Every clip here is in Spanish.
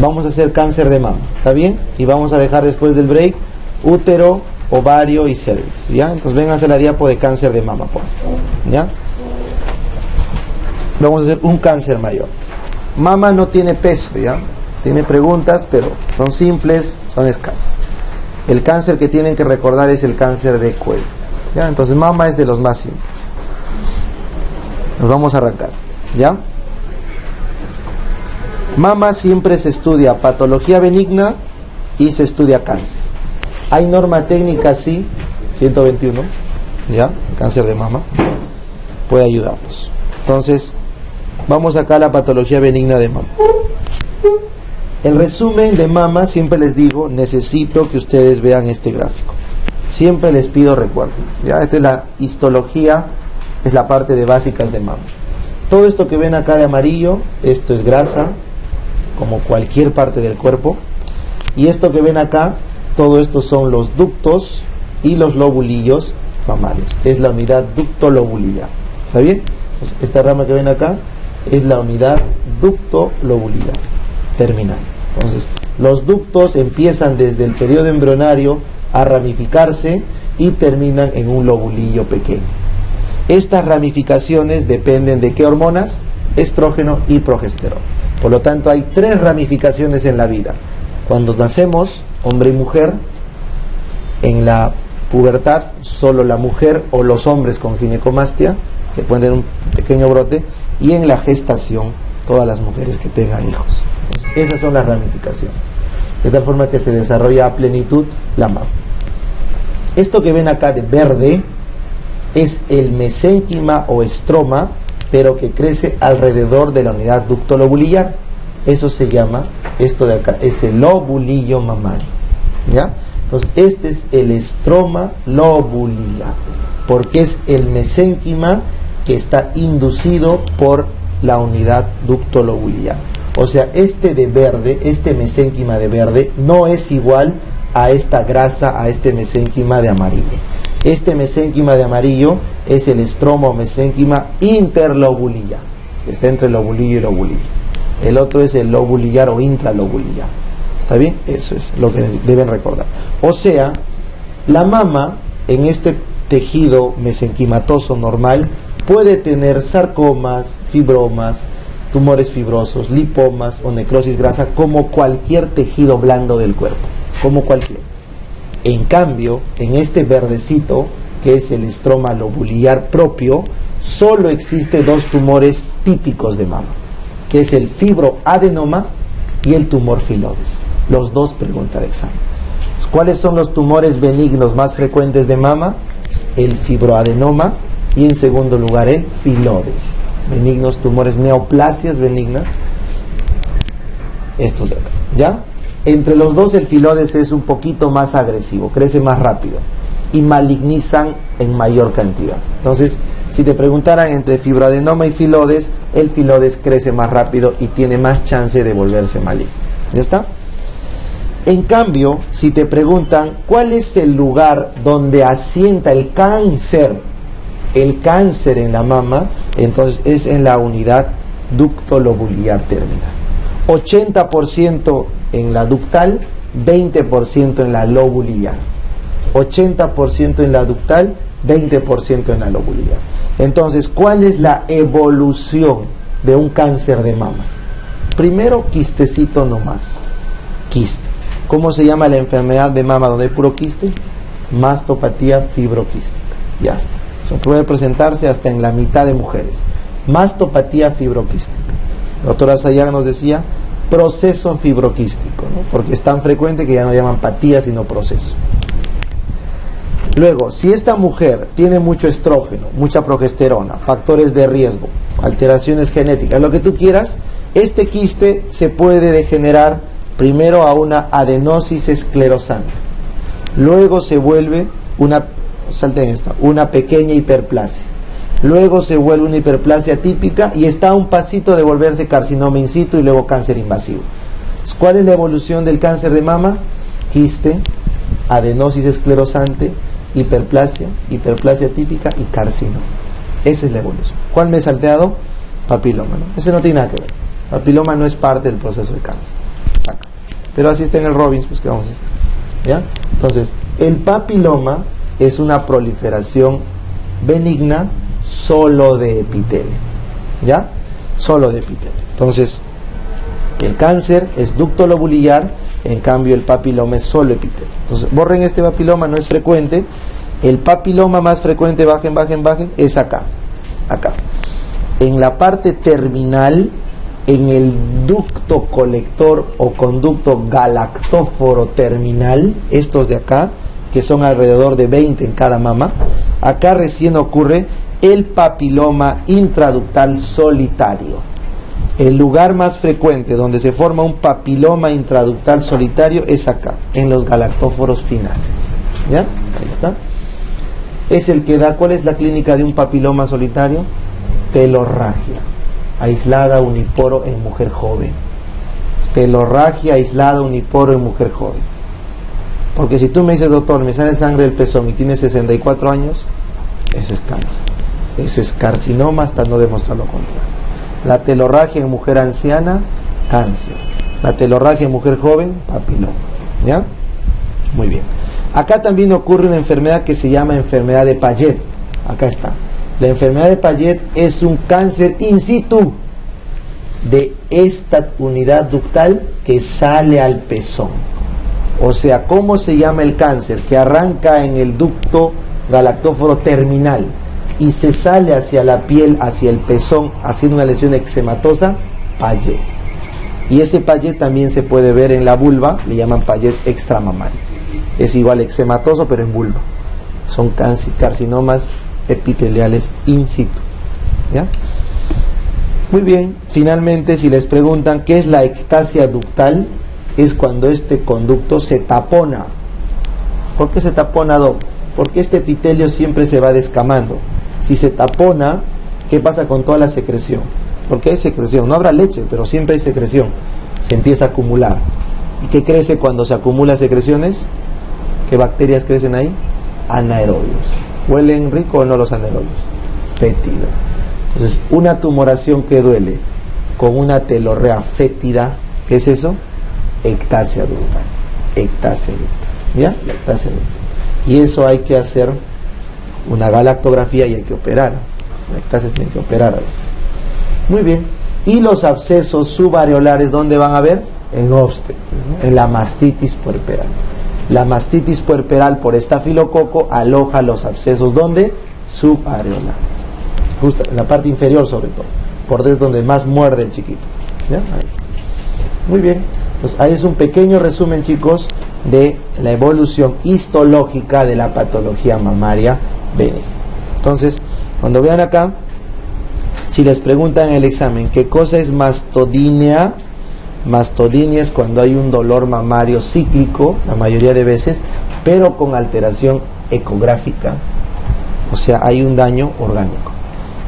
vamos a hacer cáncer de mama, ¿está bien? Y vamos a dejar después del break útero, ovario y cervix, ¿ya? Entonces vengan a hacer la diapo de cáncer de mama, por favor, ¿ya? Vamos a hacer un cáncer mayor. Mama no tiene peso, ¿ya? Tiene preguntas, pero son simples, son escasas. El cáncer que tienen que recordar es el cáncer de cuello, ¿ya? Entonces mama es de los más simples. Nos vamos a arrancar, ¿ya? Mama siempre se estudia patología benigna y se estudia cáncer. Hay norma técnica, sí, 121, ¿ya? El cáncer de mama puede ayudarnos. Entonces, vamos acá a la patología benigna de mama. El resumen de mama, siempre les digo, necesito que ustedes vean este gráfico. Siempre les pido recuerden, ¿ya? Esta es la histología, es la parte de básicas de mama. Todo esto que ven acá de amarillo, esto es grasa, como cualquier parte del cuerpo. Y esto que ven acá, todo esto son los ductos y los lobulillos mamarios. Es la unidad ducto-lobulillar. ¿Está bien? Pues esta rama que ven acá es la unidad ducto-lobulillar terminal. Entonces, los ductos empiezan desde el periodo embrionario a ramificarse y terminan en un lobulillo pequeño. Estas ramificaciones dependen de qué hormonas: estrógeno y progesterona. Por lo tanto, hay 3 ramificaciones en la vida. Cuando nacemos, hombre y mujer. En la pubertad, solo la mujer o los hombres con ginecomastia, que pueden tener un pequeño brote. Y en la gestación, todas las mujeres que tengan hijos. Entonces, esas son las ramificaciones. De tal forma que se desarrolla a plenitud la mama. Esto que ven acá de verde es el mesénquima o estroma, pero que crece alrededor de la unidad ducto-lobulillar. Eso se llama, esto de acá, es el lobulillo mamario, ¿ya? Entonces, este es el estroma lobulillar, porque es el mesénquima que está inducido por la unidad ducto-lobulillar. O sea, este de verde, este mesénquima de verde, no es igual a esta grasa, a este mesénquima de amarillo. Este mesénquima de amarillo es el estroma o mesénquima interlobulillar, que está entre lobulillo y lobulillo. El otro es el lobulillar o intralobulillar. ¿Está bien? Eso es lo que deben recordar. O sea, la mama en este tejido mesenquimatoso normal puede tener sarcomas, fibromas, tumores fibrosos, lipomas o necrosis grasa, como cualquier tejido blando del cuerpo, como cualquier. En cambio, en este verdecito, que es el estroma lobulillar propio, solo existe 2 tumores típicos de mama, que es el fibroadenoma y el tumor filodes. Los 2 pregunta de examen. ¿Cuáles son los tumores benignos más frecuentes de mama? El fibroadenoma y en segundo lugar el filodes. Benignos tumores, neoplasias benignas. Estos de acá, ¿ya? Entre los 2 el filodes es un poquito más agresivo, crece más rápido y malignizan en mayor cantidad. Entonces, si te preguntaran entre fibroadenoma y filodes, el filodes crece más rápido y tiene más chance de volverse maligno. ¿Ya está? En cambio, si te preguntan cuál es el lugar donde asienta el cáncer en la mama, entonces es en la unidad ducto-lobulillar terminal. 80% en la ductal, 20% en la lobulillar. 80% en la ductal, 20% en la lobulillar. Entonces, ¿cuál es la evolución de un cáncer de mama? Primero, quistecito nomás. Quiste. ¿Cómo se llama la enfermedad de mama donde hay puro quiste? Mastopatía fibroquística. Ya está. Eso puede presentarse hasta en la mitad de mujeres. Mastopatía fibroquística. La doctora Sayar nos decía proceso fibroquístico, ¿no? Porque es tan frecuente que ya no llaman patía sino proceso. Luego, si esta mujer tiene mucho estrógeno, mucha progesterona, factores de riesgo, alteraciones genéticas, lo que tú quieras, este quiste se puede degenerar primero a una adenosis esclerosante. Luego se vuelve una pequeña hiperplasia. Luego se vuelve una hiperplasia típica y está a un pasito de volverse carcinoma in situ y luego cáncer invasivo. ¿Cuál es la evolución del cáncer de mama? Quiste, adenosis esclerosante, hiperplasia típica y carcinoma. Esa es la evolución. ¿Cuál me he salteado? Papiloma, ¿no? Ese no tiene nada que ver. Papiloma no es parte del proceso de cáncer. pero así está en el Robbins, pues, ¿qué vamos a hacer? ¿Ya? Entonces, el papiloma es una proliferación benigna solo de epitelio, ¿ya? Solo de epitelio. Entonces, el cáncer es ducto lobulillar, en cambio el papiloma es solo epitelio. Entonces, borren este papiloma, no es frecuente. El papiloma más frecuente, bajen, es acá, en la parte terminal, en el ducto colector o conducto galactóforo terminal, estos de acá, que son alrededor de 20 en cada mama. Acá recién ocurre el papiloma intraductal solitario. El lugar más frecuente donde se forma un papiloma intraductal solitario es acá, en los galactóforos finales. ¿Ya? Ahí está. Es el que da, ¿cuál es la clínica de un papiloma solitario? Telorragia, aislada uniporo en mujer joven. Telorragia aislada uniporo en mujer joven. Porque si tú me dices, doctor, me sale sangre del pezón y tienes 64 años, eso es cáncer. Eso es carcinoma hasta no demostrar lo contrario. La telorragia en mujer anciana, cáncer. La telorragia en mujer joven, papiloma. ¿Ya? Muy bien. Acá también ocurre una enfermedad que se llama enfermedad de Paget. Acá está. La enfermedad de Paget es un cáncer in situ de esta unidad ductal que sale al pezón. O sea, ¿cómo se llama el cáncer? Que arranca en el ducto galactóforo terminal y se sale hacia la piel, hacia el pezón, haciendo una lesión eczematosa, Paget. Y ese Paget también se puede ver en la vulva, le llaman Paget extramamario. Es igual eczematoso, pero en vulva. Son carcinomas epiteliales in situ. ¿Ya? Muy bien. Finalmente, si les preguntan qué es la ectasia ductal, es cuando este conducto se tapona. ¿Por qué se tapona, Doc? Porque este epitelio siempre se va descamando. Si se tapona, ¿qué pasa con toda la secreción? Porque hay secreción, no habrá leche, pero siempre hay secreción. Se empieza a acumular. ¿Y qué crece cuando se acumula secreciones? ¿Qué bacterias crecen ahí? Anaerobios. ¿Huelen rico o no los anaerobios? Fétido. Entonces, una tumoración que duele con una telorrea fétida, ¿qué es eso? Ectasia ductal. Ectasia ductal. ¿Ya? La ectasia ductal. Y eso hay que hacer una galactografía y hay que operar. La ectasia tiene que operar a veces. Muy bien. Y los abscesos subareolares, ¿dónde van a ver? En obstetris, ¿no? En la mastitis puerperal. La mastitis puerperal por estafilococo aloja los abscesos, ¿dónde? Subareolar. Justo en la parte inferior sobre todo. Por dentro donde más muerde el chiquito. ¿Ya? Ahí. Muy bien. Pues ahí es un pequeño resumen, chicos, de la evolución histológica de la patología mamaria benigna. Entonces, cuando vean acá, si les preguntan en el examen qué cosa es mastodínea, mastodinia es cuando hay un dolor mamario cíclico, la mayoría de veces, pero con alteración ecográfica, o sea, hay un daño orgánico.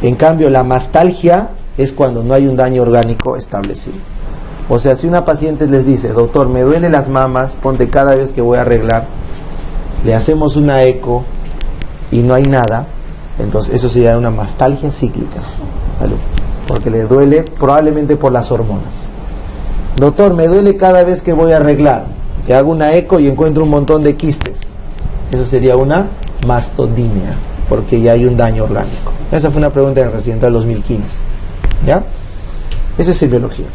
En cambio, la mastalgia es cuando no hay un daño orgánico establecido. O sea, si una paciente les dice, doctor, me duelen las mamas, ponte cada vez que voy a arreglar, le hacemos una eco y no hay nada, entonces eso se llama una mastalgia cíclica. Salud. Porque le duele probablemente por las hormonas. Doctor, me duele cada vez que voy a arreglar. Te hago una eco y encuentro un montón de quistes. Eso sería una mastodinia, porque ya hay un daño orgánico. Esa fue una pregunta en el reciente del 2015. ¿Ya? Esa es biología.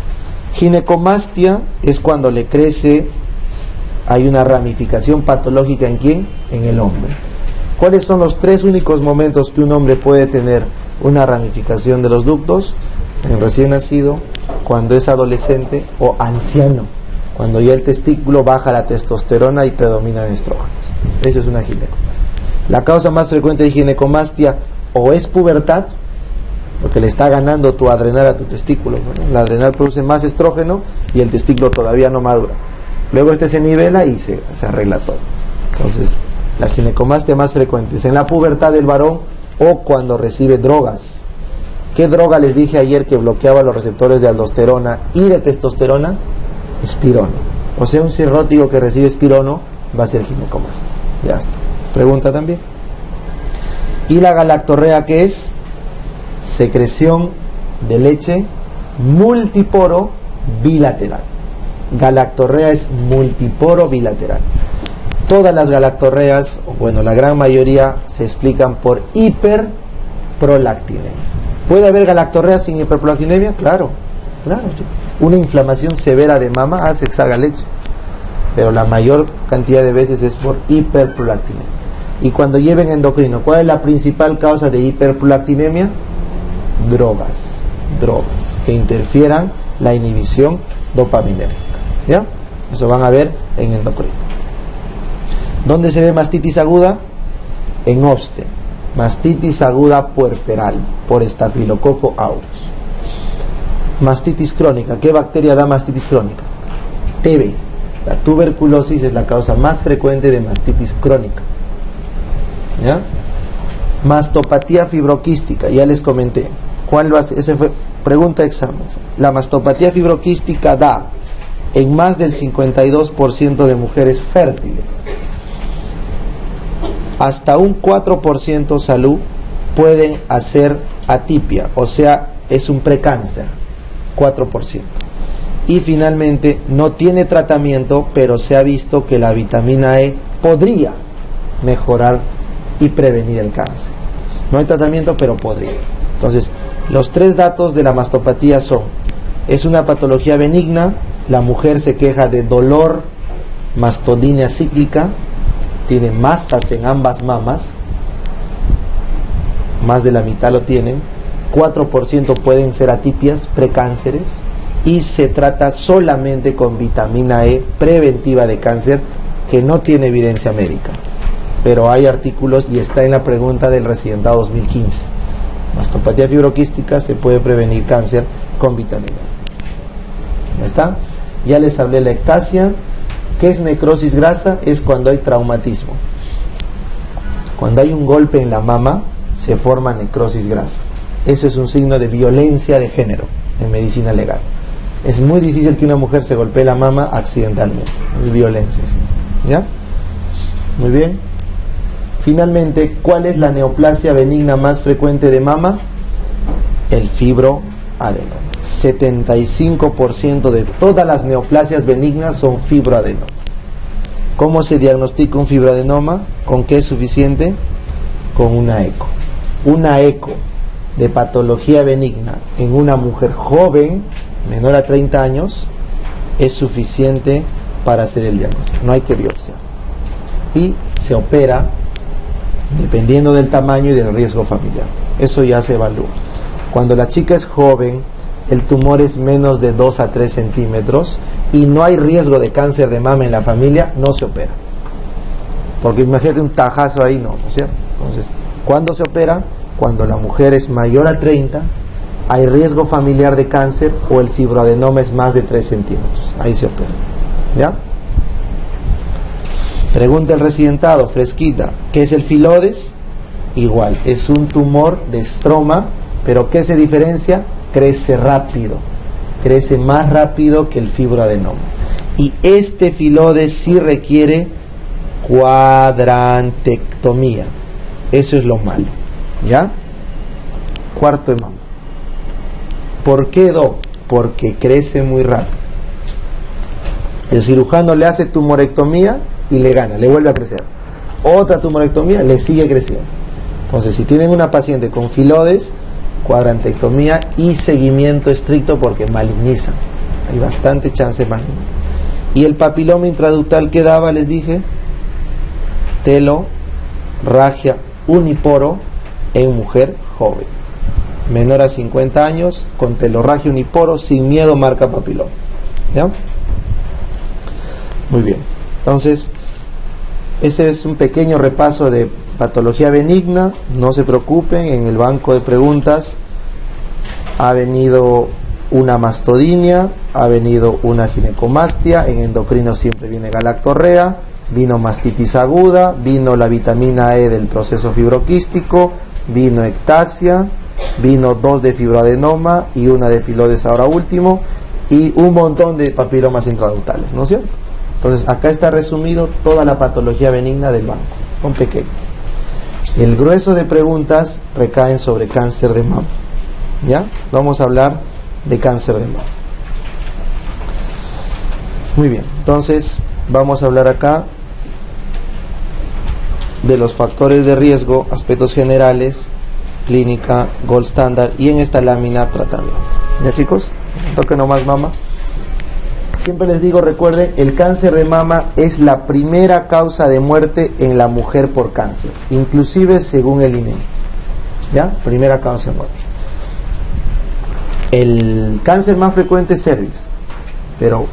Ginecomastia es cuando le crece, hay una ramificación patológica ¿en quién? En el hombre. ¿Cuáles son los 3 únicos momentos que un hombre puede tener una ramificación de los ductos? En recién nacido, cuando es adolescente o anciano, cuando ya el testículo baja la testosterona y predominan estrógenos. Eso es una ginecomastia. La causa más frecuente de ginecomastia o es pubertad, porque le está ganando tu adrenal a tu testículo. Bueno, la adrenal produce más estrógeno y el testículo todavía no madura. Luego se nivela y se arregla todo. Entonces, la ginecomastia más frecuente es en la pubertad del varón o cuando recibe drogas. ¿Qué droga les dije ayer que bloqueaba los receptores de aldosterona y de testosterona? Espirono. O sea, un cirrótico que recibe espirono va a ser ginecomastia. Ya está. Pregunta también. ¿Y la galactorrea qué es? Secreción de leche multiporo bilateral. galactorrea es multiporo bilateral. Todas las galactorreas, bueno, la gran mayoría se explican por hiperprolactinemia. ¿Puede haber galactorrea sin hiperprolactinemia? Claro. Una inflamación severa de mama hace que salga leche, pero la mayor cantidad de veces es por hiperprolactinemia. Y cuando lleven endocrino, ¿cuál es la principal causa de hiperprolactinemia? Drogas que interfieran la inhibición dopaminérgica. ¿Ya? Eso van a ver en endocrino. ¿Dónde se ve mastitis aguda? En Obste. Mastitis aguda puerperal por Staphylococcus aureus. Mastitis crónica. ¿Qué bacteria da mastitis crónica? TB. La tuberculosis es la causa más frecuente de mastitis crónica. ¿Ya? Mastopatía fibroquística. Ya les comenté. ¿Cuál va a ser? Esa fue pregunta de examen. La mastopatía fibroquística da en más del 52% de mujeres fértiles. Hasta un 4% salud pueden hacer atipia, o sea, es un precáncer, 4%. Y finalmente, no tiene tratamiento, pero se ha visto que la vitamina E podría mejorar y prevenir el cáncer. No hay tratamiento, pero podría. Entonces, los 3 datos de la mastopatía son: es una patología benigna, la mujer se queja de dolor, mastodinia cíclica, tiene masas en ambas mamas, más de la mitad lo tienen, 4% pueden ser atipias, precánceres, y se trata solamente con vitamina E preventiva de cáncer, que no tiene evidencia médica, pero hay artículos y está en la pregunta del residentado 2015. Mastopatía fibroquística, se puede prevenir cáncer con vitamina E. ¿Ya está? Ya les hablé de la ectasia. ¿Qué es necrosis grasa? Es cuando hay traumatismo. Cuando hay un golpe en la mama, se forma necrosis grasa. Eso es un signo de violencia de género en medicina legal. Es muy difícil que una mujer se golpee la mama accidentalmente. Es violencia. ¿Ya? Muy bien. Finalmente, ¿cuál es la neoplasia benigna más frecuente de mama? El fibroadenoma. 75% de todas las neoplasias benignas son fibroadenomas. ¿Cómo se diagnostica un fibroadenoma? ¿Con qué es suficiente? Con una eco. Una eco de patología benigna en una mujer joven, menor a 30 años, es suficiente para hacer el diagnóstico. No hay que biopsia. Y se opera dependiendo del tamaño y del riesgo familiar. Eso ya se evalúa. Cuando la chica es joven, el tumor es menos de 2 a 3 centímetros y no hay riesgo de cáncer de mama en la familia, no se opera. Porque imagínate un tajazo ahí, ¿no es cierto? Entonces, ¿cuándo se opera? Cuando la mujer es mayor a 30, hay riesgo familiar de cáncer o el fibroadenoma es más de 3 centímetros. Ahí se opera. ¿Ya? Pregunta el residentado, fresquita, ¿qué es el filodes? Igual, es un tumor de estroma, pero ¿qué se diferencia? Crece rápido, crece más rápido que el fibroadenoma. Y este filodes sí requiere cuadrantectomía. Eso es lo malo. ¿Ya? Cuarto de mama. ¿Por qué do? Porque crece muy rápido. El cirujano le hace tumorectomía y le gana, le vuelve a crecer. Otra tumorectomía, le sigue creciendo. Entonces, si tienen una paciente con filodes, cuadrantectomía y seguimiento estricto porque malignizan. Hay bastante chance de malignar. Y el papiloma intraductal que daba, les dije, telorragia uniporo en mujer joven. Menor a 50 años, con telorragia uniporo, sin miedo, marca papiloma. ¿Ya? Muy bien. Entonces, ese es un pequeño repaso de patología benigna. No se preocupen, en el banco de preguntas ha venido una mastodinia, ha venido una ginecomastia, en endocrino siempre viene galactorrea, vino mastitis aguda, vino la vitamina E del proceso fibroquístico, vino ectasia, vino 2 de fibroadenoma y una de filodes ahora último, y un montón de papilomas intraductales, ¿no es cierto? Entonces acá está resumido toda la patología benigna del banco, son pequeños. El grueso de preguntas recaen sobre cáncer de mama. ¿Ya? Vamos a hablar de cáncer de mama. Muy bien, entonces vamos a hablar acá de los factores de riesgo, aspectos generales, clínica, gold standard y en esta lámina tratamiento. ¿Ya, chicos? Toque nomás mama. Siempre les digo, recuerden, el cáncer de mama es la primera causa de muerte en la mujer por cáncer, inclusive según el INEGI. ¿Ya? Primera causa de muerte. El cáncer más frecuente es cervix, pero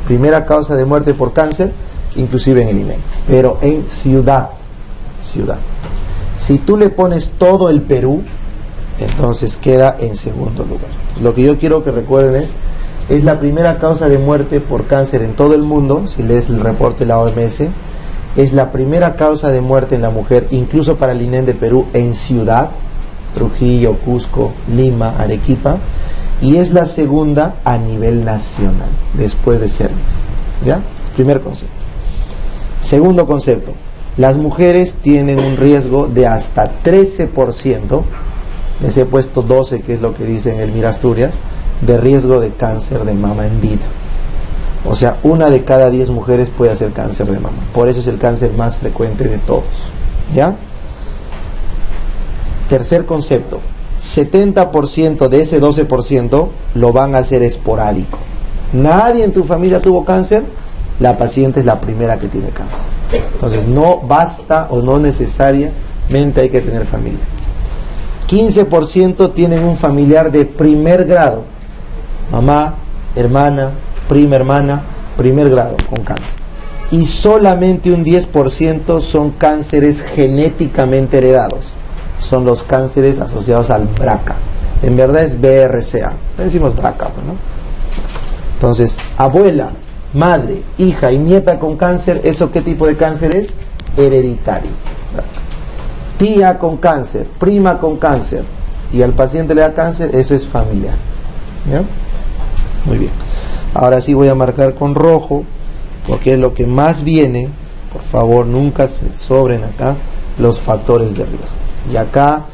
primera causa de muerte por cáncer, inclusive en el INEGI. Pero en ciudad. Si tú le pones todo el Perú, entonces queda en segundo lugar. Lo que yo quiero que recuerden es la primera causa de muerte por cáncer en todo el mundo. Si lees el reporte de la OMS, es la primera causa de muerte en la mujer, incluso para el INEM de Perú, en ciudad, Trujillo, Cusco, Lima, Arequipa, y es la segunda a nivel nacional, después de cervix. ¿Ya? Primer concepto. Segundo concepto, las mujeres tienen un riesgo de hasta 13%, les he puesto 12, que es lo que dice en el Mirasturias, de riesgo de cáncer de mama en vida. O sea, 1 de cada 10 mujeres puede hacer cáncer de mama. Por eso es el cáncer más frecuente de todos. ¿Ya? Tercer concepto, 70% de ese 12% lo van a hacer esporádico. Nadie en tu familia tuvo cáncer, la paciente es la primera que tiene cáncer. Entonces no basta o no necesariamente hay que tener familia. 15% tienen un familiar de primer grado, mamá, hermana, prima hermana, primer grado con cáncer. Y solamente un 10% son cánceres genéticamente heredados. Son los cánceres asociados al BRCA. En verdad es BRCA. Le decimos BRCA, ¿no? Entonces, abuela, madre, hija y nieta con cáncer, ¿eso qué tipo de cáncer es? Hereditario. Tía con cáncer, prima con cáncer, y al paciente le da cáncer, eso es familiar. ¿Ya? Muy bien. Ahora sí voy a marcar con rojo, porque es lo que más viene. Por favor, nunca se sobren acá los factores de riesgo. Y acá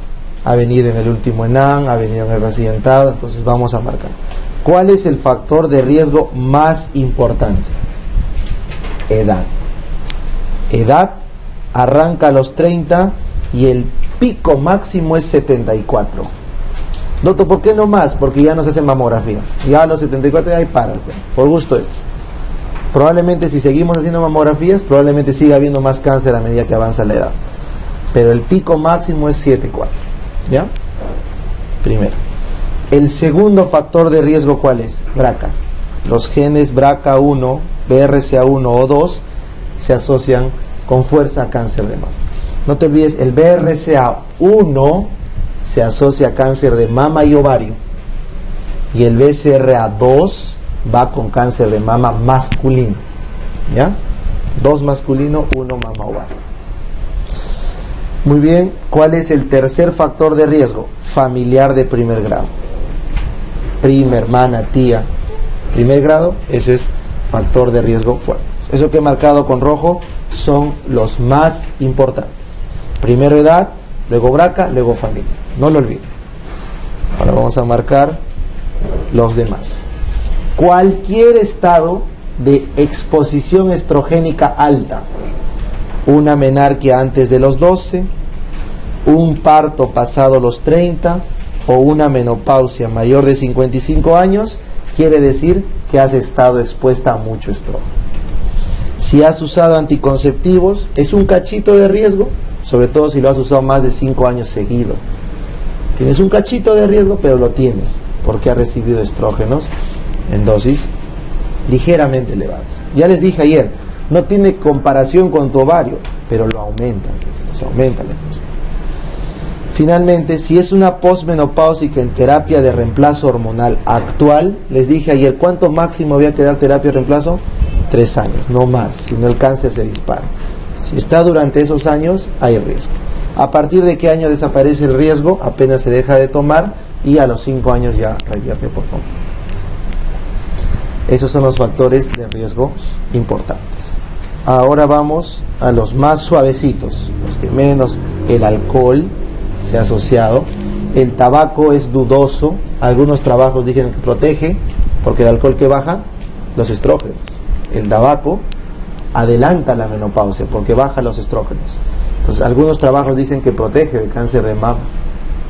ha venido en el último ENAM, ha venido en el recientado, entonces vamos a marcar. ¿Cuál es el factor de riesgo más importante? Edad. Edad arranca a los 30 y el pico máximo es 74. Doctor, ¿por qué no más? Porque ya no se hace mamografía. Ya a los 74 ya hay paras. Por gusto es. Probablemente si seguimos haciendo mamografías, probablemente siga habiendo más cáncer a medida que avanza la edad. Pero el pico máximo es 7,4. ¿Ya? Primero. El segundo factor de riesgo, ¿cuál es? BRCA. Los genes BRCA1, BRCA1 o 2 se asocian con fuerza a cáncer de mama. No te olvides, el BRCA1 se asocia a cáncer de mama y ovario. Y el BCRA2 va con cáncer de mama masculino. ¿Ya? 2 masculino, 1 mama ovario. Muy bien, ¿cuál es el tercer factor de riesgo? Familiar de primer grado. Prima, hermana, tía, primer grado, ese es factor de riesgo fuerte. Eso que he marcado con rojo son los más importantes. Primero edad, luego BRCA, luego familia. No lo olviden. Ahora vamos a marcar los demás. Cualquier estado de exposición estrogénica alta, una menarquia antes de los 12, un parto pasado los 30 o una menopausia mayor de 55 años, quiere decir que has estado expuesta a mucho estrógeno. Si has usado anticonceptivos, es un cachito de riesgo, sobre todo si lo has usado más de 5 años seguido. Tienes un cachito de riesgo, pero lo tienes, porque has recibido estrógenos en dosis ligeramente elevadas. Ya les dije ayer, no tiene comparación con tu ovario, pero lo aumentan, se aumenta la exposición. Finalmente, si es una posmenopáusica en terapia de reemplazo hormonal actual, les dije ayer, ¿cuánto máximo había que dar terapia de reemplazo? 3 años, no más, si no el cáncer se dispara. Si está durante esos años, hay riesgo. ¿A partir de qué año desaparece el riesgo? Apenas se deja de tomar y a los 5 años ya revierte por completo. Esos son los factores de riesgo importantes. Ahora vamos a los más suavecitos, los que menos. El alcohol se ha asociado, el tabaco es dudoso, algunos trabajos dicen que protege, porque el alcohol que baja, los estrógenos. el tabaco adelanta la menopausia porque baja los estrógenos. Entonces algunos trabajos dicen que protege de cáncer de mama,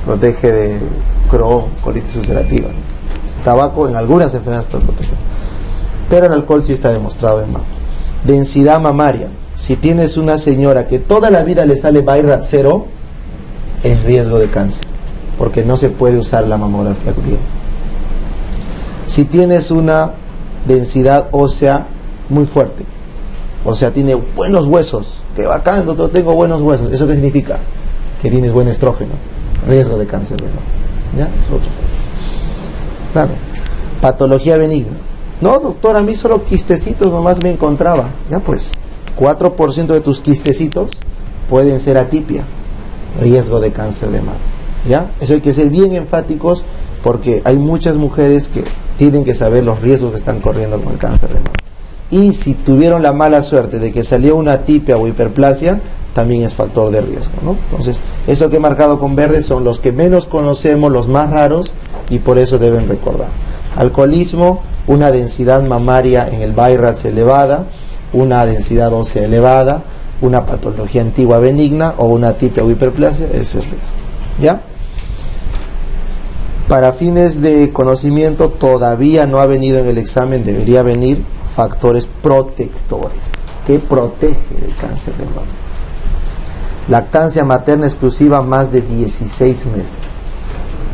protege de Crohn, colitis ulcerativa. El tabaco en algunas enfermedades puede proteger, pero el alcohol sí está demostrado en mama. Densidad mamaria. Si tienes una señora que toda la vida le sale BI-RADS 0, es riesgo de cáncer, porque no se puede usar la mamografía bien. Si tienes una densidad ósea muy fuerte, o sea, tiene buenos huesos, que bacán, doctor, tengo buenos huesos, ¿eso qué significa? Que tienes buen estrógeno, riesgo de cáncer de mama. ¿Ya? Es otro. Claro. Patología benigna. No, doctor, a mí solo quistecitos nomás me encontraba. Ya pues, 4% de tus quistecitos pueden ser atipia, riesgo de cáncer de mama. ¿Ya? Eso hay que ser bien enfáticos, porque hay muchas mujeres que tienen que saber los riesgos que están corriendo con el cáncer de mama. Y si tuvieron la mala suerte de que salió una atipia o hiperplasia, también es factor de riesgo, ¿no? Entonces, eso que he marcado con verde son los que menos conocemos, los más raros, y por eso deben recordar. Alcoholismo, una densidad mamaria en el BI-RADS elevada, una densidad ósea elevada, una patología antigua benigna o una atipia o hiperplasia, ese es riesgo. ¿Ya? Para fines de conocimiento, todavía no ha venido en el examen, debería venir factores protectores. ¿Qué protege del cáncer de mama? Lactancia materna exclusiva más de 16 meses.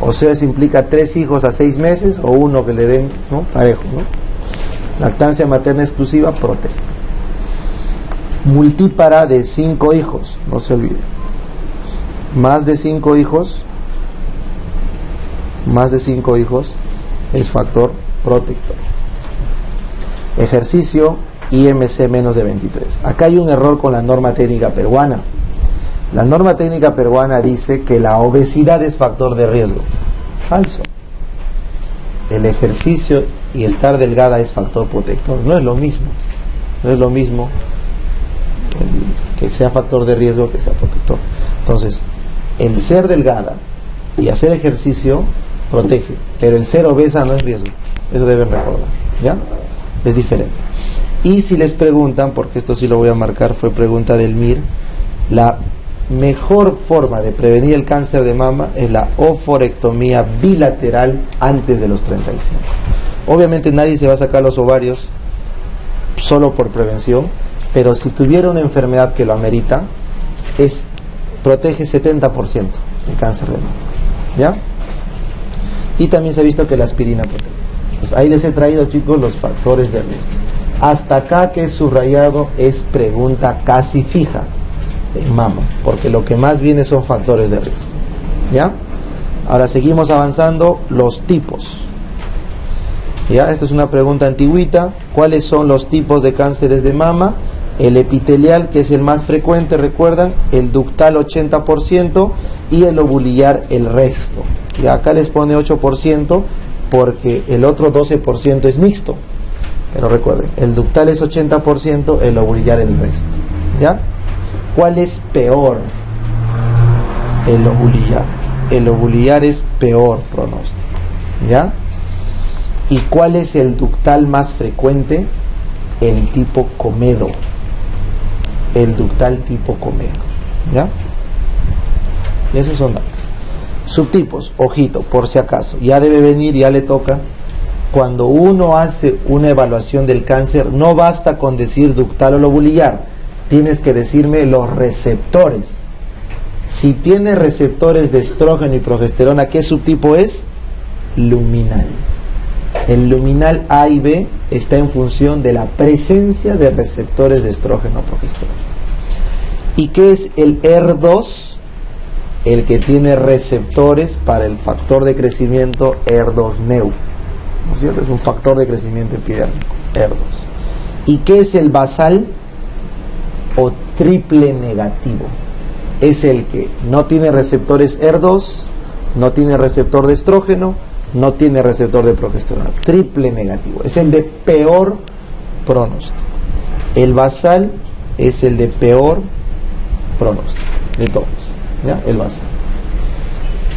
O sea, eso implica 3 hijos a 6 meses o uno que le den, ¿no? Parejo, ¿no? Lactancia materna exclusiva protege. Multípara de 5 hijos, no se olvide. Más de 5 hijos es factor protector. Ejercicio, IMC menos de 23. Acá hay un error con la norma técnica peruana. La norma técnica peruana dice que la obesidad es factor de riesgo. Falso. El ejercicio y estar delgada es factor protector. No es lo mismo. No es lo mismo que sea factor de riesgo que sea protector. Entonces, el ser delgada y hacer ejercicio protege, pero el ser obesa no es riesgo. Eso deben recordar. ¿Ya? Es diferente. Y si les preguntan, porque esto sí lo voy a marcar, fue pregunta del MIR, la mejor forma de prevenir el cáncer de mama es la oforectomía bilateral antes de los 35. Obviamente nadie se va a sacar los ovarios solo por prevención, pero si tuviera una enfermedad que lo amerita, protege 70% del cáncer de mama. ¿Ya? Y también se ha visto que la aspirina protege. Pues ahí les he traído, chicos, los factores de riesgo. Hasta acá que he subrayado es pregunta casi fija en mama, porque lo que más viene son factores de riesgo. ¿Ya? Ahora seguimos avanzando, los tipos. ¿Ya? Esto es una pregunta antigüita. ¿Cuáles son los tipos de cánceres de mama? El epitelial, que es el más frecuente, recuerdan, el ductal 80% y el lobulillar el resto. Y acá les pone 8% porque el otro 12% es mixto. Pero recuerden, el ductal es 80%, el lobulillar el resto. ¿Ya? ¿Cuál es peor? El lobulillar. El lobulillar es peor pronóstico. ¿Ya? ¿Y cuál es el ductal más frecuente? El tipo Comedo. El ductal tipo Comedo. ¿Ya? Y esos son datos. Subtipos, ojito, por si acaso. Ya debe venir, ya le toca. Cuando uno hace una evaluación del cáncer, no basta con decir ductal o lobulillar. Tienes que decirme los receptores. Si tiene receptores de estrógeno y progesterona, ¿qué subtipo es? Luminal. El luminal A y B está en función de la presencia de receptores de estrógeno o progesterona. ¿Y qué es el ER2? El que tiene receptores para el factor de crecimiento ER2-neu. ¿No es cierto? Es un factor de crecimiento epidérmico, ER2. ¿Y qué es el basal o triple negativo? Es el que no tiene receptores ER2, no tiene receptor de estrógeno, no tiene receptor de progesterona. Triple negativo. Es el de peor pronóstico. El basal es el de peor pronóstico de todos. ¿Ya? El basal.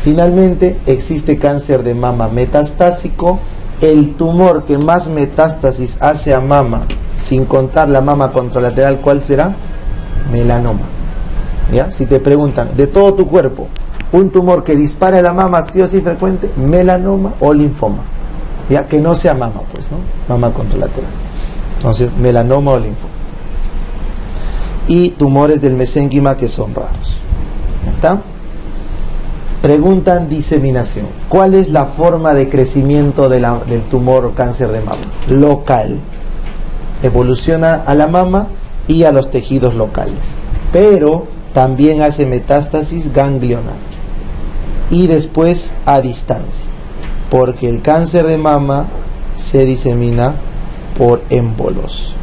Finalmente, existe cáncer de mama metastásico. El tumor que más metástasis hace a mama sin contar la mama contralateral, ¿cuál será? Melanoma. ¿Ya? Si te preguntan, de todo tu cuerpo, un tumor que dispara la mama sí o sí frecuente, melanoma o linfoma. Ya que no sea mama, pues, ¿no? Mama contralateral. Entonces, melanoma o linfoma. Y tumores del mesénquima que son raros. ¿Ya está? Preguntan diseminación. ¿Cuál es la forma de crecimiento del tumor o cáncer de mama? Local. Evoluciona a la mama y a los tejidos locales. Pero también hace metástasis ganglional. Y después a distancia. Porque el cáncer de mama se disemina por émbolos.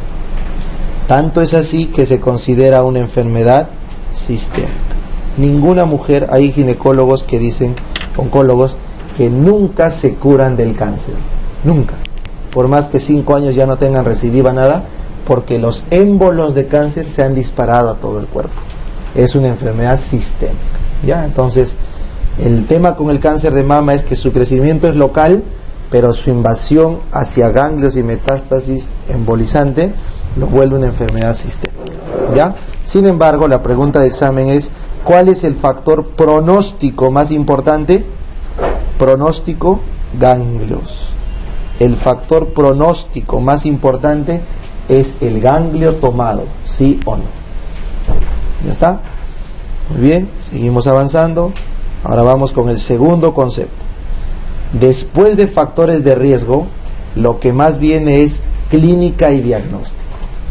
Tanto es así que se considera una enfermedad sistémica. Ninguna mujer, hay ginecólogos que dicen, oncólogos, que nunca se curan del cáncer. Nunca. Por más que 5 años ya no tengan recidiva nada, porque los émbolos de cáncer se han disparado a todo el cuerpo. Es una enfermedad sistémica. ¿Ya? Entonces, el tema con el cáncer de mama es que su crecimiento es local, pero su invasión hacia ganglios y metástasis embolizante lo vuelve una enfermedad sistémica. ¿Ya? Sin embargo, la pregunta de examen es, ¿cuál es el factor pronóstico más importante? Pronóstico, ganglios. El factor pronóstico más importante es el ganglio tomado, ¿sí o no? ¿Ya está? Muy bien, seguimos avanzando. Ahora vamos con el segundo concepto. Después de factores de riesgo, lo que más viene es clínica y diagnóstico.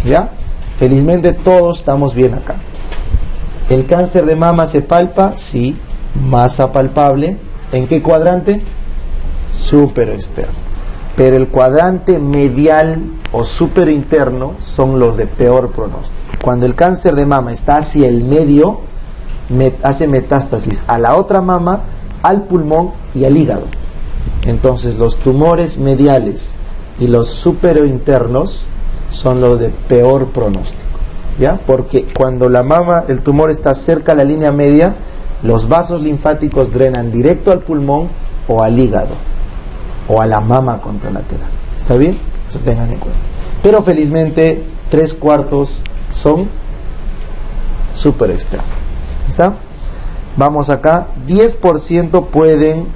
¿Ya? Felizmente todos estamos bien acá. ¿El cáncer de mama se palpa? Sí. Masa palpable. ¿En qué cuadrante? Superoexterno. Pero el cuadrante medial o superinterno son los de peor pronóstico. Cuando el cáncer de mama está hacia el medio, hace metástasis a la otra mama, al pulmón y al hígado. Entonces los tumores mediales y los superointernos son los de peor pronóstico. ¿Ya? Porque cuando la mama, el tumor está cerca a la línea media, los vasos linfáticos drenan directo al pulmón o al hígado o a la mama contralateral. ¿Está bien? Eso tengan en cuenta. Pero felizmente 3/4 son superexternos. ¿Está? Vamos acá. 10% pueden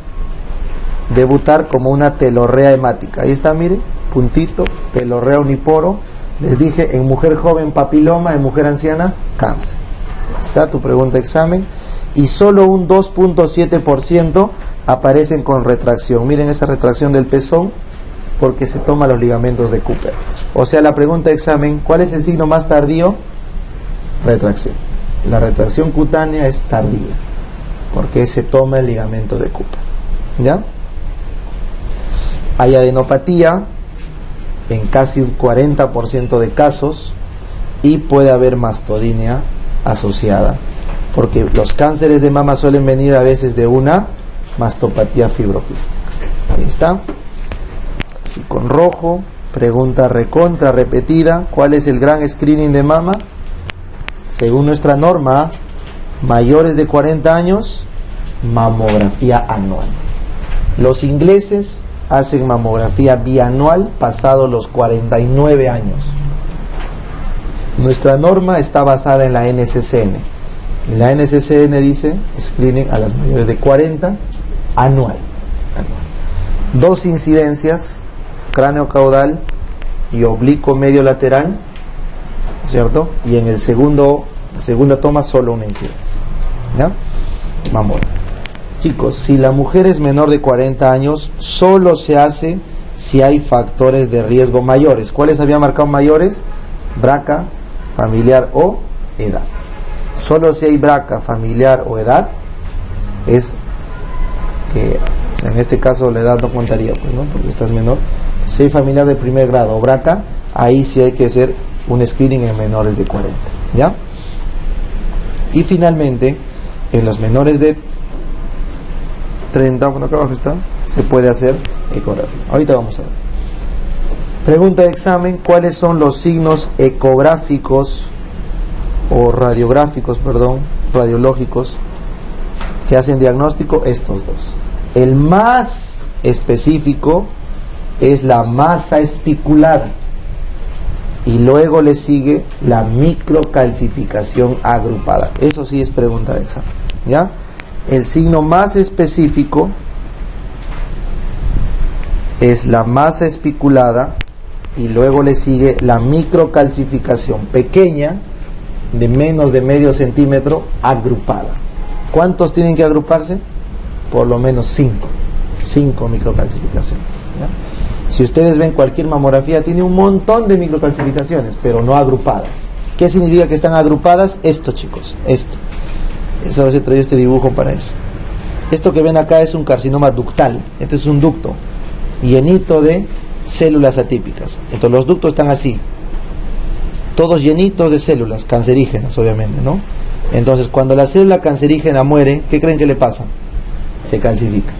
debutar como una telorrea hemática. Ahí está, mire, puntito, telorrea uniporo. Les dije, en mujer joven papiloma, en mujer anciana cáncer. Está tu pregunta de examen. Y solo un 2.7% aparecen con retracción. Miren esa retracción del pezón, porque se toma los ligamentos de Cooper. O sea, la pregunta de examen, ¿cuál es el signo más tardío? Retracción. La retracción cutánea es tardía, porque se toma el ligamento de Cooper. ¿Ya? Hay adenopatía en casi un 40% de casos y puede haber mastodinia asociada, porque los cánceres de mama suelen venir a veces de una mastopatía fibroquística. Ahí está. Así con rojo. Pregunta recontra repetida. ¿Cuál es el gran screening de mama? Según nuestra norma, mayores de 40 años, mamografía anual. Los ingleses hacen mamografía bianual pasados los 49 años. Nuestra norma está basada en la NCCN. Y la NCCN dice screening a las mayores de 40 anual. 2 incidencias, cráneo caudal y oblicuo medio lateral, ¿cierto? Y en la segunda toma solo una incidencia. ¿Ya? Vamos. Chicos, si la mujer es menor de 40 años, solo se hace si hay factores de riesgo mayores. ¿Cuáles había marcado mayores? BRCA, familiar o edad. Solo si hay BRCA, familiar o edad, es que en este caso la edad no contaría, pues, ¿no? Porque estás menor. Si hay familiar de primer grado o BRCA, ahí sí hay que hacer un screening en menores de 40. ¿Ya? Y finalmente, en los menores de 30, bueno, acá abajo está, se puede hacer ecografía. Ahorita vamos a ver. Pregunta de examen: ¿cuáles son los signos ecográficos o radiográficos, radiológicos que hacen diagnóstico? Estos dos. El más específico es la masa espicular. y luego le sigue la microcalcificación agrupada. Eso sí es pregunta de examen, ¿ya? El signo más específico es la masa especulada y luego le sigue la microcalcificación pequeña de menos de medio centímetro agrupada. ¿Cuántos tienen que agruparse? Por lo menos 5 microcalcificaciones, ¿ya? Si ustedes ven cualquier mamografía tiene un montón de microcalcificaciones, pero no agrupadas. ¿Qué significa que están agrupadas? Esto, chicos, esto. Eso se trae este dibujo para eso. Esto que ven acá es un carcinoma ductal. Este es un ducto llenito de células atípicas. Entonces los ductos están así, todos llenitos de células cancerígenas, obviamente, ¿no? Entonces cuando la célula cancerígena muere, ¿qué creen que le pasa? Se calcifica.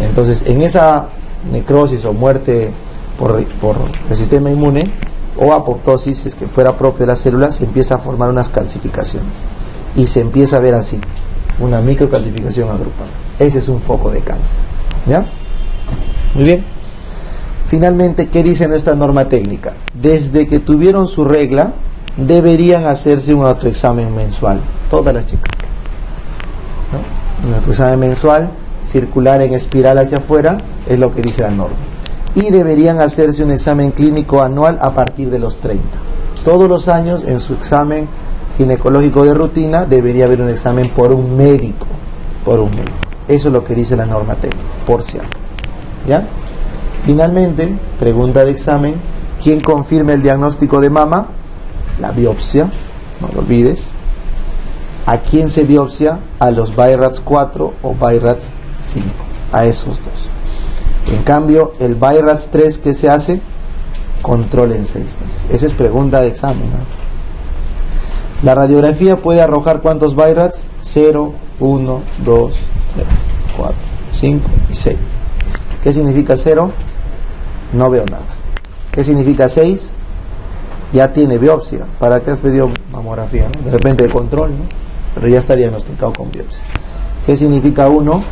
Entonces en esa necrosis o muerte por el sistema inmune o apoptosis, si es que fuera propio de la célula, se empieza a formar unas calcificaciones y se empieza a ver así, una microcalcificación agrupada. Ese es un foco de cáncer, ¿ya? Muy bien. Finalmente, ¿qué dice nuestra norma técnica? Desde que tuvieron su regla, deberían hacerse un autoexamen mensual. Todas las chicas, ¿no? Un autoexamen mensual, circular en espiral hacia afuera, es lo que dice la norma. Y deberían hacerse un examen clínico anual a partir de los 30. Todos los años, en su examen ginecológico de rutina, debería haber un examen por un médico. Por un médico. Eso es lo que dice la norma técnica, por si algo. ¿Ya? Finalmente, pregunta de examen: ¿quién confirma el diagnóstico de mama? La biopsia, no lo olvides. ¿A quién se biopsia? A los BI-RADS 4 o BI-RADS 5, a esos dos. En cambio, el BI-RADS 3, ¿qué se hace? Control en 6 meses. Esa es pregunta de examen, ¿no? La radiografía puede arrojar ¿cuántos BI-RADS? 0, 1, 2, 3, 4, 5 y 6. ¿Qué significa 0? No veo nada. ¿Qué significa 6? Ya tiene biopsia. ¿Para qué has pedido mamografía, no? De repente de control, ¿no? Pero ya está diagnosticado con biopsia. ¿Qué significa 1?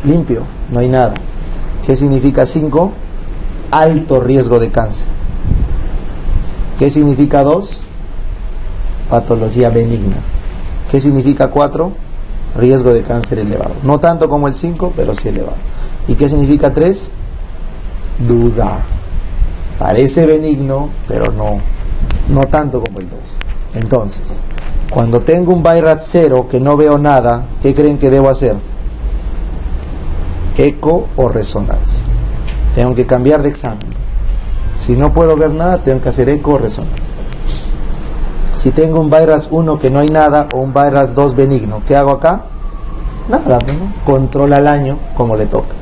Limpio, no hay nada. ¿Qué significa 5? Alto riesgo de cáncer. ¿Qué significa 2? Patología benigna. ¿Qué significa 4? Riesgo de cáncer elevado. No tanto como el 5, pero sí elevado. ¿Y qué significa 3? Duda. Parece benigno, pero no tanto como el 2. Entonces, cuando tengo un BI-RADS 0 que no veo nada, ¿qué creen que debo hacer? Eco o resonancia. Tengo que cambiar de examen. Si no puedo ver nada, tengo que hacer eco o resonancia. Si tengo un BI-RADS 1 que no hay nada o un BI-RADS 2 benigno, ¿qué hago acá? Nada, ¿no? Control al año como le toca.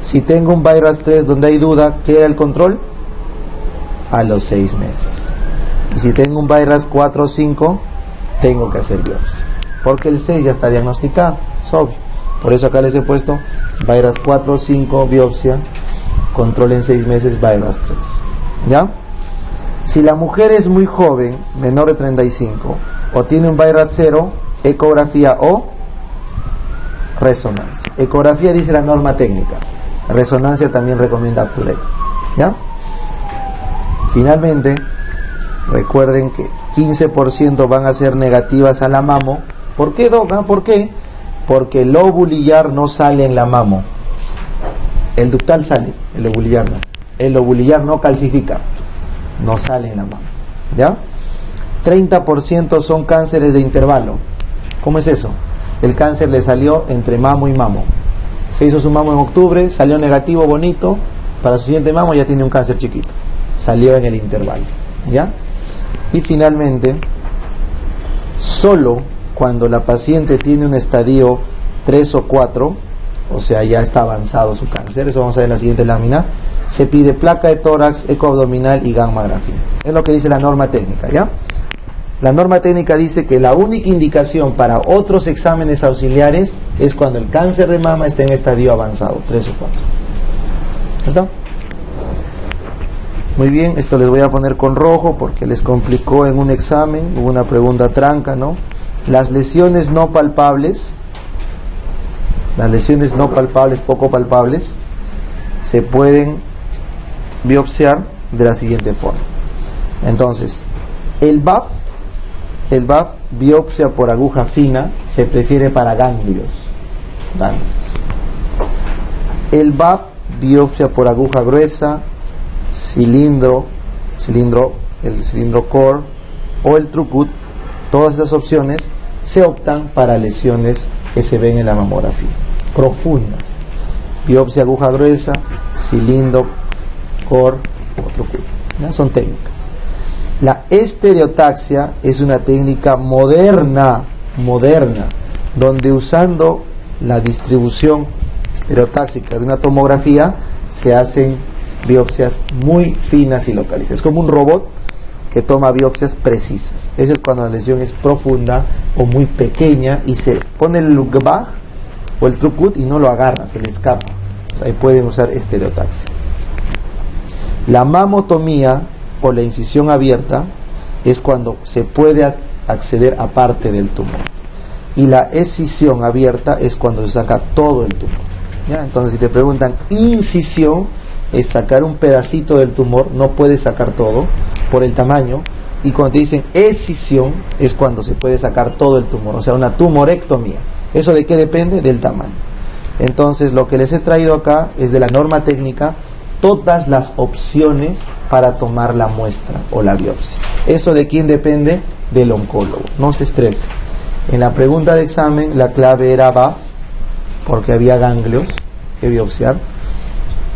Si tengo un BI-RADS 3 donde hay duda, ¿qué era el control? A los 6 meses. Y si tengo un BI-RADS 4 o 5, tengo que hacer biopsia. Porque el 6 ya está diagnosticado, es obvio. Por eso acá les he puesto BI-RADS 4 o 5, biopsia, control en 6 meses, BI-RADS 3. ¿Ya? Si la mujer es muy joven, menor de 35, o tiene un BI-RADS 0, ecografía o resonancia. Ecografía dice la norma técnica. Resonancia también recomienda UpToDate. ¿Ya? Finalmente, recuerden que 15% van a ser negativas a la mamo. ¿Por qué, Doc? ¿Por qué? Porque el lobulillar no sale en la mamo. El ductal sale, el lobulillar no. El lobulillar no calcifica, no sale en la mamo. ¿Ya? 30% son cánceres de intervalo. ¿Cómo es eso? El cáncer le salió entre mamo y mamo. Se hizo su mamo en octubre, salió negativo, bonito. Para su siguiente mamo ya tiene un cáncer chiquito. Salió en el intervalo. ¿Ya? Y finalmente, solo cuando la paciente tiene un estadio 3 o 4, o sea, ya está avanzado su cáncer, eso vamos a ver en la siguiente lámina, se pide placa de tórax, ecoabdominal y gammagrafía. Es lo que dice la norma técnica, ¿ya? La norma técnica dice que la única indicación para otros exámenes auxiliares es cuando el cáncer de mama está en estadio avanzado, 3 o 4. ¿Está? Muy bien, esto les voy a poner con rojo porque les complicó en un examen, hubo una pregunta tranca, ¿no? Las lesiones no palpables, poco palpables, se pueden biopsiar de la siguiente forma. Entonces, el BAF, biopsia por aguja fina, se prefiere para ganglios. El BAF, biopsia por aguja gruesa, cilindro, el cilindro core o el Trucut, todas estas opciones se optan para lesiones que se ven en la mamografía, profundas. Biopsia aguja gruesa, cilindro core o Trucut. ¿Ya? Son técnicas. La estereotaxia es una técnica moderna, donde usando la distribución estereotáxica de una tomografía se hacen biopsias muy finas y localizadas. Es como un robot que toma biopsias precisas. Eso es cuando la lesión es profunda o muy pequeña y se pone el GBAG o el Trucut y no lo agarra, se le escapa. O sea, ahí pueden usar estereotaxia. La mamotomía o la incisión abierta es cuando se puede acceder a parte del tumor. Y la escisión abierta es cuando se saca todo el tumor. ¿Ya? Entonces, si te preguntan, incisión es sacar un pedacito del tumor, no puedes sacar todo por el tamaño. Y cuando te dicen escisión es cuando se puede sacar todo el tumor, o sea, una tumorectomía. ¿Eso de qué depende? Del tamaño. Entonces, lo que les he traído acá es de la norma técnica todas las opciones para tomar la muestra o la biopsia. ¿Eso de quién depende? Del oncólogo. No se estrese. En la pregunta de examen la clave era BAF, porque había ganglios que biopsiar.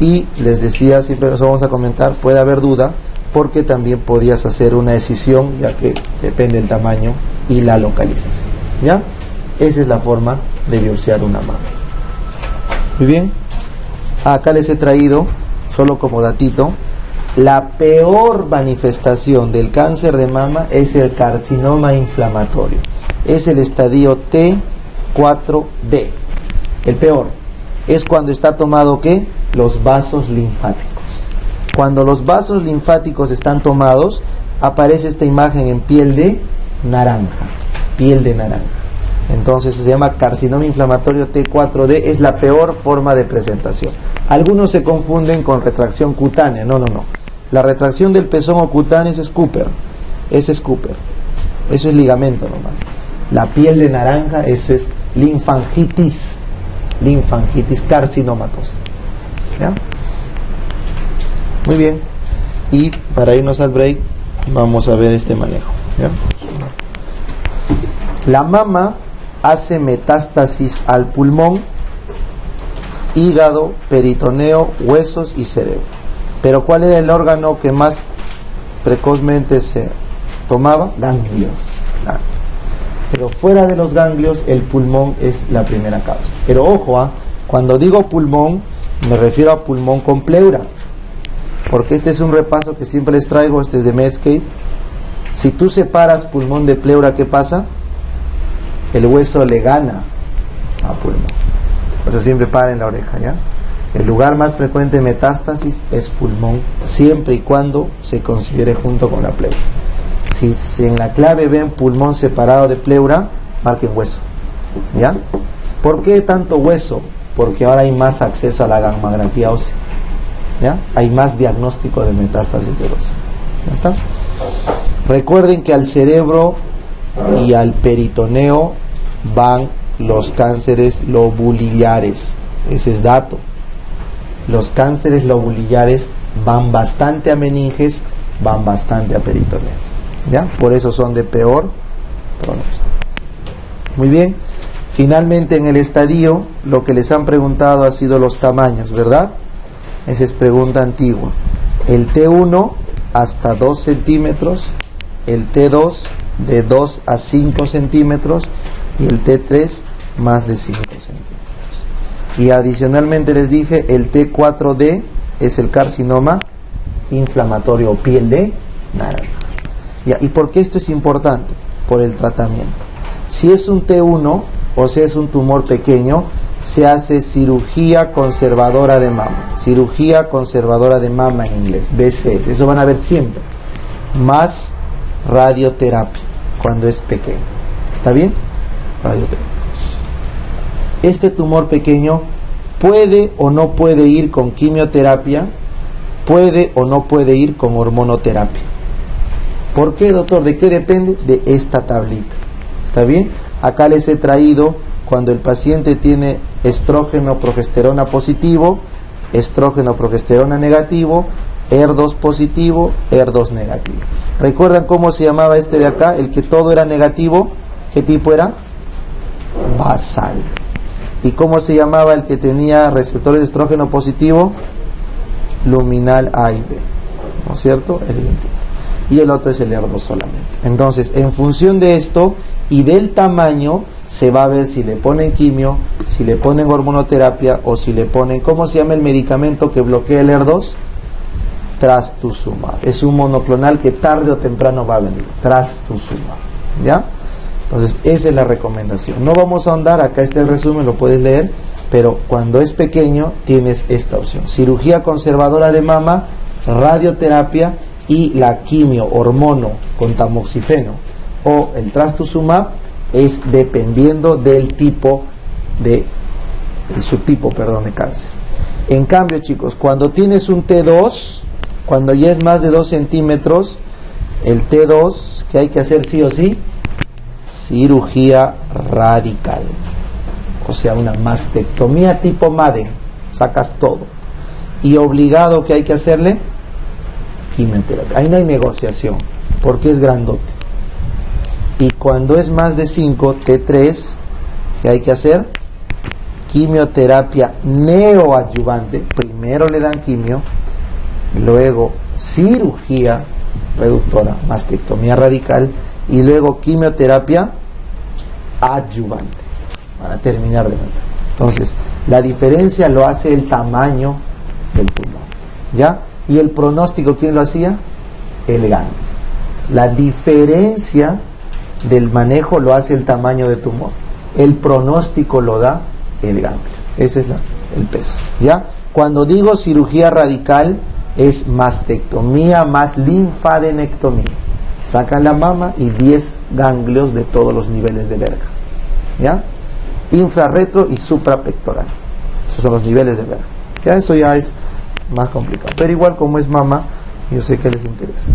Y les decía, siempre nos vamos a comentar, puede haber duda, porque también podías hacer una escisión, ya que depende del tamaño y la localización. ¿Ya? Esa es la forma de biopsiar una mama. Muy bien. Acá les he traído, solo como datito, la peor manifestación del cáncer de mama es el carcinoma inflamatorio. Es el estadio T4D. El peor es cuando está tomado ¿qué? Los vasos linfáticos. Cuando los vasos linfáticos están tomados, aparece esta imagen en piel de naranja. Entonces se llama carcinoma inflamatorio T4D, es la peor forma de presentación. Algunos se confunden con retracción cutánea. No. La retracción del pezón o cutáneo es Cooper. Ese es Cooper. Eso es ligamento nomás. La piel de naranja, eso es linfangitis carcinómatos. ¿Ya? Muy bien. Y para irnos al break, vamos a ver este manejo. ¿Ya? La mama hace metástasis al pulmón, hígado, peritoneo, huesos y cerebro. Pero ¿cuál era el órgano que más precozmente se tomaba? Ganglios. Pero fuera de los ganglios, el pulmón es la primera causa. Pero ojo, cuando digo pulmón, me refiero a pulmón con pleura. Porque este es un repaso que siempre les traigo, este es de Medscape. Si tú separas pulmón de pleura, ¿qué pasa? El hueso le gana a pulmón. Por eso siempre para en la oreja, ¿ya? El lugar más frecuente de metástasis es pulmón, siempre y cuando se considere junto con la pleura. Si en la clave ven pulmón separado de pleura, marquen hueso, ¿ya? ¿Por qué tanto hueso? Porque ahora hay más acceso a la gammagrafía ósea, ¿ya? Hay más diagnóstico de metástasis de hueso. ¿Ya está? Recuerden que al cerebro y al peritoneo van los cánceres lobulillares. Ese es dato. Los cánceres lobulillares van bastante a meninges, van bastante a peritoneo. ¿Ya? Por eso son de peor pronóstico. Muy bien. Finalmente en el estadio lo que les han preguntado ha sido los tamaños, ¿verdad? Esa es pregunta antigua. El T1 hasta 2 centímetros, el T2 de 2 a 5 centímetros y el T3 más de 5 centímetros. Y adicionalmente les dije, el T4D es el carcinoma inflamatorio o piel de naranja. Ya, ¿y por qué esto es importante? Por el tratamiento. Si es un T1, o sea es un tumor pequeño, se hace cirugía conservadora de mama. Cirugía conservadora de mama en inglés, BCS. Eso van a ver siempre. Más radioterapia cuando es pequeño. ¿Está bien? Radioterapia. Este tumor pequeño puede o no puede ir con quimioterapia, puede o no puede ir con hormonoterapia. ¿Por qué, doctor? ¿De qué depende? De esta tablita. ¿Está bien? Acá les he traído cuando el paciente tiene estrógeno, progesterona positivo, estrógeno, progesterona negativo, ER2 positivo, ER2 negativo. ¿Recuerdan cómo se llamaba este de acá? El que todo era negativo. ¿Qué tipo era? Basal. ¿Y cómo se llamaba el que tenía receptores de estrógeno positivo? Luminal A y B. ¿No es cierto? Y el otro es el ER2 solamente. Entonces, en función de esto y del tamaño, se va a ver si le ponen quimio, si le ponen hormonoterapia o si le ponen, ¿cómo se llama el medicamento que bloquea el ER2? Trastuzumab. Es un monoclonal que tarde o temprano va a venir. Trastuzumab. ¿Ya? Entonces, esa es la recomendación. No vamos a ahondar, acá está el resumen, lo puedes leer, pero cuando es pequeño tienes esta opción. Cirugía conservadora de mama, radioterapia y la quimio, hormono con tamoxifeno o el trastuzumab es dependiendo del tipo el subtipo de cáncer. En cambio, chicos, cuando tienes un T2, cuando ya es más de 2 centímetros, el T2, que hay que hacer sí o sí, cirugía radical, o sea, una mastectomía tipo Madden, sacas todo, y obligado que hay que hacerle quimioterapia. Ahí no hay negociación, porque es grandote. Y cuando es más de 5, T3, que hay que hacer quimioterapia neoadyuvante. Primero le dan quimio, luego cirugía reductora, mastectomía radical, y luego quimioterapia adyuvante para terminar de matar. Entonces, la diferencia lo hace el tamaño del tumor, ¿ya? Y el pronóstico, ¿quién lo hacía? El ganglio. La diferencia del manejo lo hace el tamaño de tumor. El pronóstico lo da el ganglio. Ese es el peso, ¿ya? Cuando digo cirugía radical, es mastectomía más linfadenectomía. Sacan la mama y 10 ganglios de todos los niveles de verga, ¿ya? Infrarretro y suprapectoral. Esos son los niveles de verga. Ya eso ya es más complicado. Pero igual como es mama, yo sé que les interesa.